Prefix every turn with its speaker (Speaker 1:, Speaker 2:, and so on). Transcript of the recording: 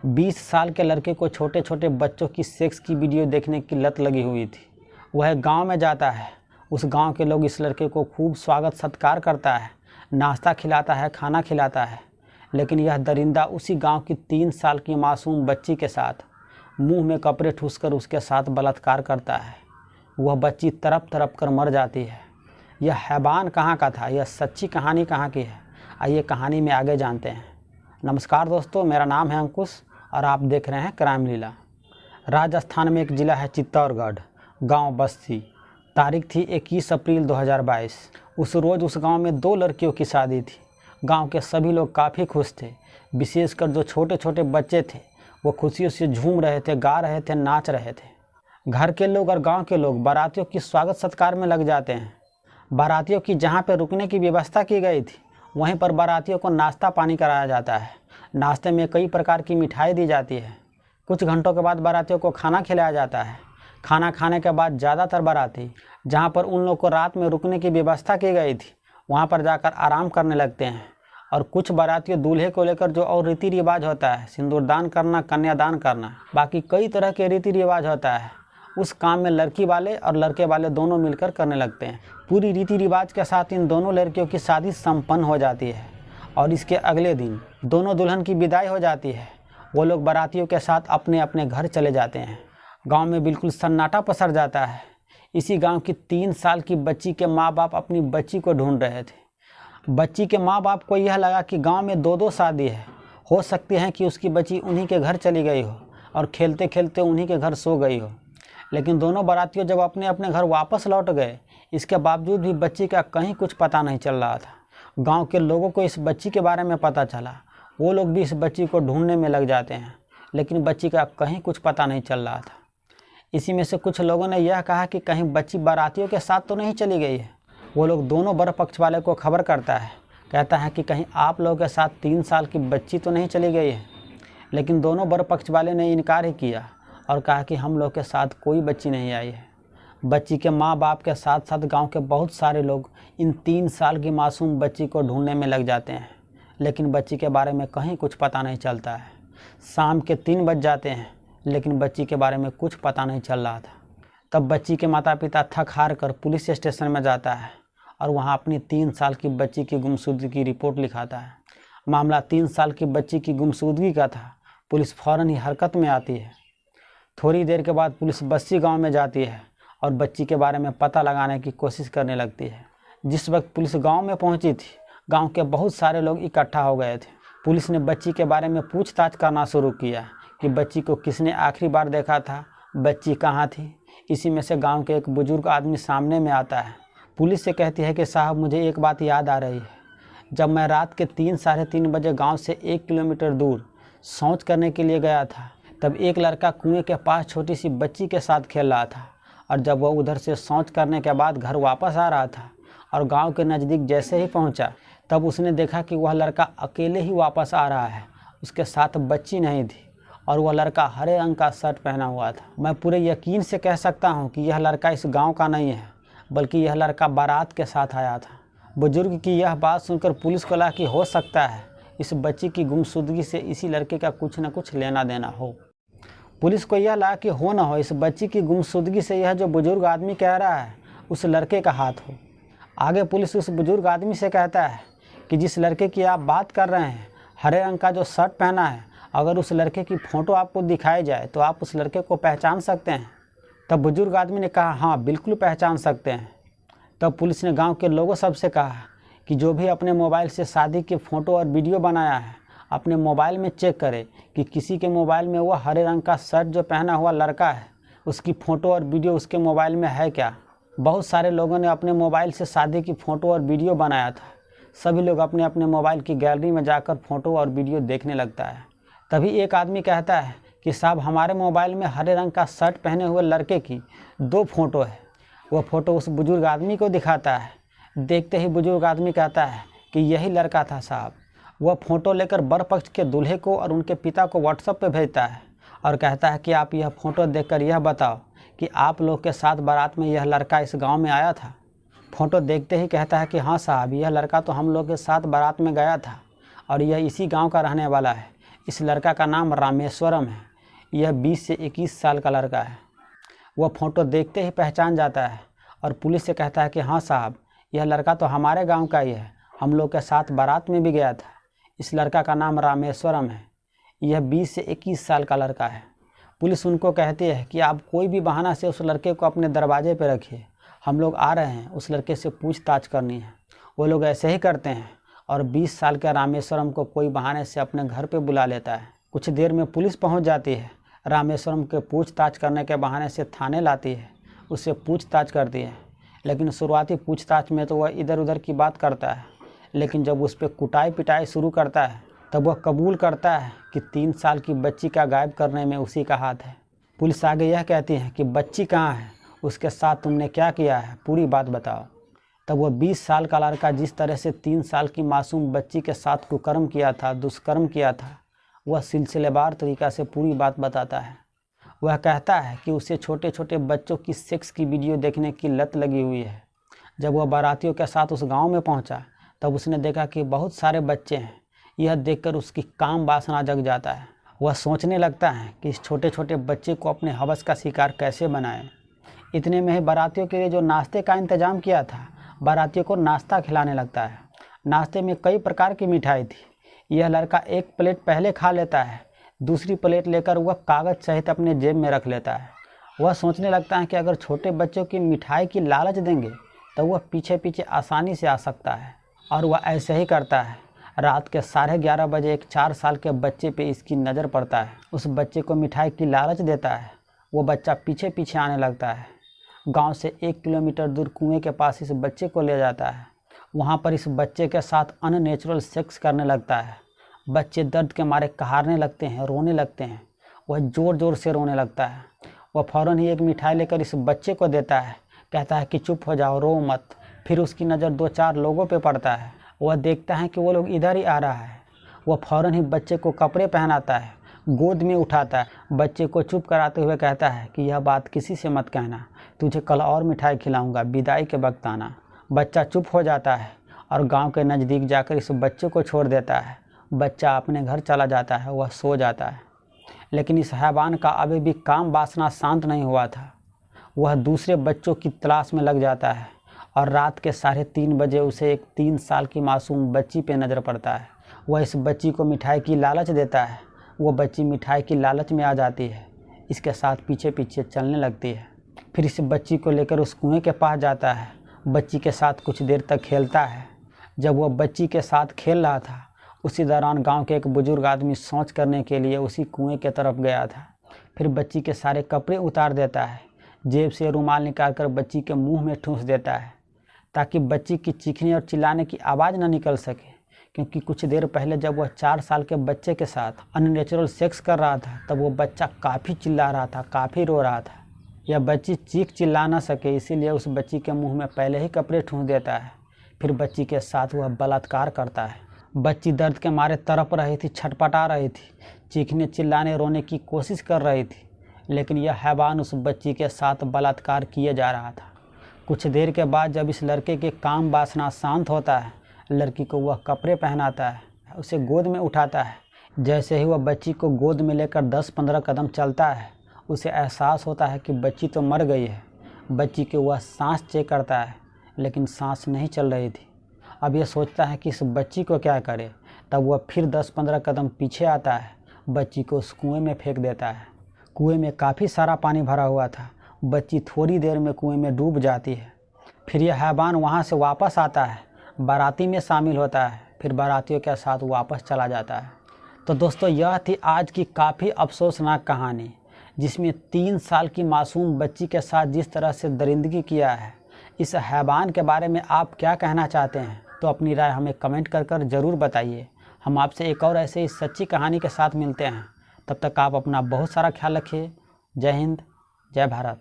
Speaker 1: 20 साल के लड़के को छोटे छोटे बच्चों की सेक्स की वीडियो देखने की लत लगी हुई थी। वह गांव में जाता है। उस गांव के लोग इस लड़के को खूब स्वागत सत्कार करता है, नाश्ता खिलाता है, खाना खिलाता है। लेकिन यह दरिंदा उसी गांव की 3 साल की मासूम बच्ची के साथ मुंह में कपड़े ठूसकर उसके साथ बलात्कार करता है। वह बच्ची तड़प तड़प कर मर जाती है। यह हैवान कहाँ का था? यह सच्ची कहानी कहाँ की है? आइए कहानी में आगे जानते हैं। नमस्कार दोस्तों, मेरा नाम है अंकुश और आप देख रहे हैं क्राइम लीला। राजस्थान में एक ज़िला है चित्तौड़गढ़, गांव बस्ती। तारीख थी 21 अप्रैल 2022। उस रोज़ उस गांव में 2 लड़कियों की शादी थी। गांव के सभी लोग काफ़ी खुश थे, विशेषकर जो छोटे छोटे बच्चे थे वो खुशियों से झूम रहे थे, गा रहे थे, नाच रहे थे। घर के लोग और गांव के लोग बारातियों की स्वागत सत्कार में लग जाते हैं। बारातियों की जहां पर रुकने की व्यवस्था की गई थी वहीं पर बारातियों को नाश्ता पानी कराया जाता है। नाश्ते में कई प्रकार की मिठाई दी जाती है। कुछ घंटों के बाद बारातियों को खाना खिलाया जाता है। खाना खाने के बाद ज़्यादातर बाराती जहां पर उन लोग को रात में रुकने की व्यवस्था की गई थी वहां पर जाकर आराम करने लगते हैं। और कुछ बारातियों दूल्हे को लेकर जो और रीति रिवाज होता है, सिंदूरदान करना, कन्यादान करना, बाकी कई तरह के रीति रिवाज होता है, उस काम में लड़की वाले और लड़के वाले दोनों मिलकर करने लगते हैं। पूरी रीति रिवाज के साथ इन दोनों लड़कियों की शादी संपन्न हो जाती है और इसके अगले दिन दोनों दुल्हन की विदाई हो जाती है। वो लोग बारातियों के साथ अपने अपने घर चले जाते हैं। गांव में बिल्कुल सन्नाटा पसर जाता है। इसी गांव की 3 साल की बच्ची के माँ बाप अपनी बच्ची को ढूंढ रहे थे। बच्ची के माँ बाप को यह लगा कि गांव में 2-2 शादी है, हो सकती है कि उसकी बच्ची उन्हीं के घर चली गई हो और खेलते खेलते उन्हीं के घर सो गई हो। लेकिन दोनों बारातियों जब अपने अपने घर वापस लौट गए, इसके बावजूद भी बच्ची का कहीं कुछ पता नहीं चल रहा था। गांव के लोगों को इस बच्ची के बारे में पता चला। वो लोग भी इस बच्ची को ढूंढने में लग जाते हैं, लेकिन बच्ची का कहीं कुछ पता नहीं चल रहा था। इसी में से कुछ लोगों ने यह कहा कि कहीं बच्ची बारातियों के साथ तो नहीं चली गई है। वो लोग दोनों बर पक्ष वाले को खबर करता है, कहता है कि कहीं आप लोगों के साथ 3 साल की बच्ची तो नहीं चली गई है। लेकिन दोनों बर पक्ष वाले ने इनकार ही किया और कहा कि हम लोग के साथ कोई बच्ची नहीं आई है। बच्ची के माँ बाप के साथ साथ गांव के बहुत सारे लोग इन 3 साल की मासूम बच्ची को ढूंढने में लग जाते हैं, लेकिन बच्ची के बारे में कहीं कुछ पता नहीं चलता है। शाम के 3 बज जाते हैं, लेकिन बच्ची के बारे में कुछ पता नहीं चल रहा था। तब बच्ची के माता पिता थक हार कर पुलिस स्टेशन में जाता है और वहाँ अपनी 3 साल की बच्ची की गुमशुदगी की रिपोर्ट लिखाता है। मामला 3 साल की बच्ची की गुमशुदगी का था। पुलिस फ़ौरन ही हरकत में आती है। थोड़ी देर के बाद पुलिस बस्सी गांव में जाती है और बच्ची के बारे में पता लगाने की कोशिश करने लगती है। जिस वक्त पुलिस गांव में पहुंची थी, गांव के बहुत सारे लोग इकट्ठा हो गए थे। पुलिस ने बच्ची के बारे में पूछताछ करना शुरू किया कि बच्ची को किसने आखिरी बार देखा था, बच्ची कहाँ थी। इसी में से गाँव के एक बुजुर्ग आदमी सामने में आता है। पुलिस से कहती है कि साहब, मुझे एक बात याद आ रही है। जब मैं रात के 3-3:30 बजे गाँव से 1 किलोमीटर दूर शौच करने के लिए गया था, तब एक लड़का कुएं के पास छोटी सी बच्ची के साथ खेल रहा था। और जब वह उधर से शौच करने के बाद घर वापस आ रहा था और गांव के नज़दीक जैसे ही पहुंचा, तब उसने देखा कि वह लड़का अकेले ही वापस आ रहा है। उसके साथ बच्ची नहीं थी और वह लड़का हरे रंग का शर्ट पहना हुआ था। मैं पूरे यकीन से कह सकता हूँ कि यह लड़का इस गाँव का नहीं है, बल्कि यह लड़का बारात के साथ आया था। बुजुर्ग की यह बात सुनकर पुलिस को लगा कि हो सकता है इस बच्ची की गुमशुदगी से इसी लड़के का कुछ न कुछ लेना देना हो। पुलिस को यह लगा कि हो न हो इस बच्ची की गुमशुदगी से यह जो बुजुर्ग आदमी कह रहा है उस लड़के का हाथ हो। आगे पुलिस उस बुजुर्ग आदमी से कहता है कि जिस लड़के की आप बात कर रहे हैं, हरे रंग का जो शर्ट पहना है, अगर उस लड़के की फ़ोटो आपको दिखाई जाए तो आप उस लड़के को पहचान सकते हैं। तब बुजुर्ग आदमी ने कहा, हाँ बिल्कुल पहचान सकते हैं। तब पुलिस ने गाँव के लोगों सबसे कहा कि जो भी अपने मोबाइल से शादी की फ़ोटो और वीडियो बनाया है, अपने मोबाइल में चेक करे कि किसी के मोबाइल में वह हरे रंग का शर्ट जो पहना हुआ लड़का है उसकी फ़ोटो और वीडियो उसके मोबाइल में है क्या। बहुत सारे लोगों ने अपने मोबाइल से शादी की फ़ोटो और वीडियो बनाया था। सभी लोग अपने अपने मोबाइल की गैलरी में जाकर फ़ोटो और वीडियो देखने लगता है। तभी एक आदमी कहता है कि साहब, हमारे मोबाइल में हरे रंग का शर्ट पहने हुए लड़के की 2 फ़ोटो है। वह फ़ोटो उस बुजुर्ग आदमी को दिखाता है। देखते ही बुजुर्ग आदमी कहता है कि यही लड़का था साहब। वह फ़ोटो लेकर बर पक्ष के दूल्हे को और उनके पिता को व्हाट्सएप पे भेजता है और कहता है कि आप यह फ़ोटो देखकर यह बताओ कि आप लोग के साथ बारात में यह लड़का इस गांव में आया था। फ़ोटो देखते ही कहता है कि हाँ साहब, यह लड़का तो हम लोग के साथ बारात में गया था और यह इसी गांव का रहने वाला है। इस लड़का का नाम रामेश्वरम है। यह 20 से 21 साल का लड़का है। वह फ़ोटो देखते ही पहचान जाता है और पुलिस से कहता है कि हाँ साहब, यह लड़का तो हमारे गांव का ही है, हम लोग के साथ बारात में भी गया था। इस लड़का का नाम रामेश्वरम है। यह 20 से 21 साल का लड़का है। पुलिस उनको कहती है कि आप कोई भी बहाना से उस लड़के को अपने दरवाजे पर रखिए, हम लोग आ रहे हैं, उस लड़के से पूछताछ करनी है। वो लोग ऐसे ही करते हैं और 20 साल के रामेश्वरम को कोई बहाने से अपने घर पे बुला लेता है। कुछ देर में पुलिस पहुंच जाती है। रामेश्वरम के पूछताछ करने के बहाने से थाने लाती है, उससे पूछताछ करती है। लेकिन शुरुआती पूछताछ में तो वह इधर उधर की बात करता है, लेकिन जब उस पर कुटाई पिटाई शुरू करता है तब वह कबूल करता है कि 3 साल की बच्ची का गायब करने में उसी का हाथ है। पुलिस आगे यह कहती है कि बच्ची कहाँ है, उसके साथ तुमने क्या किया है, पूरी बात बताओ। तब वह 20 साल का लड़का जिस तरह से 3 साल की मासूम बच्ची के साथ कुकर्म किया था, दुष्कर्म किया था, वह सिलसिलेवार तरीक़ा से पूरी बात बताता है। वह कहता है कि उसे छोटे छोटे बच्चों की सेक्स की वीडियो देखने की लत लगी हुई है। जब वह बारातियों के साथ उस गांव में पहुंचा तब उसने देखा कि बहुत सारे बच्चे हैं। यह देखकर उसकी काम वासना जग जाता है। वह सोचने लगता है कि इस छोटे छोटे बच्चे को अपने हवस का शिकार कैसे बनाएं। इतने में ही बारातियों के लिए जो नाश्ते का इंतज़ाम किया था, बारातियों को नाश्ता खिलाने लगता है। नाश्ते में कई प्रकार की मिठाई थी। यह लड़का एक प्लेट पहले खा लेता है, दूसरी प्लेट लेकर वह कागज़ सहित अपने जेब में रख लेता है। वह सोचने लगता है कि अगर छोटे बच्चों की मिठाई की लालच देंगे तो वह पीछे पीछे आसानी से आ सकता है, और वह ऐसे ही करता है। रात के 11:30 बजे एक 4 साल के बच्चे पे इसकी नज़र पड़ता है। उस बच्चे को मिठाई की लालच देता है। वो बच्चा पीछे पीछे आने लगता है। गांव से 1 किलोमीटर दूर कुएं के पास इस बच्चे को ले जाता है। वहाँ पर इस बच्चे के साथ अननेचुरल सेक्स करने लगता है। बच्चे दर्द के मारे कहारने लगते हैं, रोने लगते हैं। वह ज़ोर ज़ोर से रोने लगता है। वह फ़ौरन ही एक मिठाई लेकर इस बच्चे को देता है, कहता है कि चुप हो जाओ, रो मत। फिर उसकी नज़र 2-4 लोगों पे पड़ता है। वह देखता है कि वो लोग इधर ही आ रहा है। वह फ़ौरन ही बच्चे को कपड़े पहनाता है, गोद में उठाता है, बच्चे को चुप कराते हुए कहता है कि यह बात किसी से मत कहना, तुझे कल और मिठाई खिलाऊंगा, विदाई के वक्त आना। बच्चा चुप हो जाता है और गांव के नज़दीक जाकर इस बच्चे को छोड़ देता है। बच्चा अपने घर चला जाता है, वह सो जाता है। लेकिन इस हैवान का अभी भी काम वासना शांत नहीं हुआ था। वह दूसरे बच्चों की तलाश में लग जाता है और रात के 3:30 बजे उसे एक 3 साल की मासूम बच्ची पे नज़र पड़ता है। वह इस बच्ची को मिठाई की लालच देता है। वो बच्ची मिठाई की लालच में आ जाती है, इसके साथ पीछे पीछे चलने लगती है। फिर इस बच्ची को लेकर उस कुएं के पास जाता है। बच्ची के साथ कुछ देर तक खेलता है। जब वह बच्ची के साथ खेल रहा था उसी दौरान गांव के एक बुजुर्ग आदमी शौच करने के लिए उसी कुएं के तरफ गया था। फिर बच्ची के सारे कपड़े उतार देता है, जेब से रुमाल निकालकर बच्ची के मुंह में ठूंस देता है ताकि बच्ची की चीखने और चिल्लाने की आवाज़ न निकल सके। क्योंकि कुछ देर पहले जब वह 4 साल के बच्चे के साथ अननेचुरल सेक्स कर रहा था तब वो बच्चा काफ़ी चिल्ला रहा था, काफ़ी रो रहा था। यह बच्ची चीख चिल्ला ना सके इसीलिए उस बच्ची के मुंह में पहले ही कपड़े ठूंस देता है। फिर बच्ची के साथ वह बलात्कार करता है। बच्ची दर्द के मारे तड़प रही थी, छटपटा रही थी, चीखने चिल्लाने रोने की कोशिश कर रही थी, लेकिन यह हैवान उस बच्ची के साथ बलात्कार किए जा रहा था। कुछ देर के बाद जब इस लड़के के काम वासना शांत होता है, लड़की को वह कपड़े पहनाता है, उसे गोद में उठाता है। जैसे ही वह बच्ची को गोद में लेकर 10-15 कदम चलता है, उसे एहसास होता है कि बच्ची तो मर गई है। बच्ची के वह सांस चेक करता है, लेकिन सांस नहीं चल रही थी। अब यह सोचता है कि इस बच्ची को क्या करे। तब वह फिर 10-15 कदम पीछे आता है, बच्ची को उस कुएं में फेंक देता है। कुएं में काफ़ी सारा पानी भरा हुआ था। बच्ची थोड़ी देर में कुएं में डूब जाती है। फिर यह हैवान वहाँ से वापस आता है, बाराती में शामिल होता है, फिर बारातियों के साथ वापस चला जाता है। तो दोस्तों, यह थी आज की काफ़ी अफसोसनाक कहानी, जिसमें 3 साल की मासूम बच्ची के साथ जिस तरह से दरिंदगी किया है। इस हैवान के बारे में आप क्या कहना चाहते हैं? तो अपनी राय हमें कमेंट कर ज़रूर बताइए। हम आपसे एक और ऐसे ही सच्ची कहानी के साथ मिलते हैं। तब तक आप अपना बहुत सारा ख्याल रखिए। जय हिंद, जय भारत।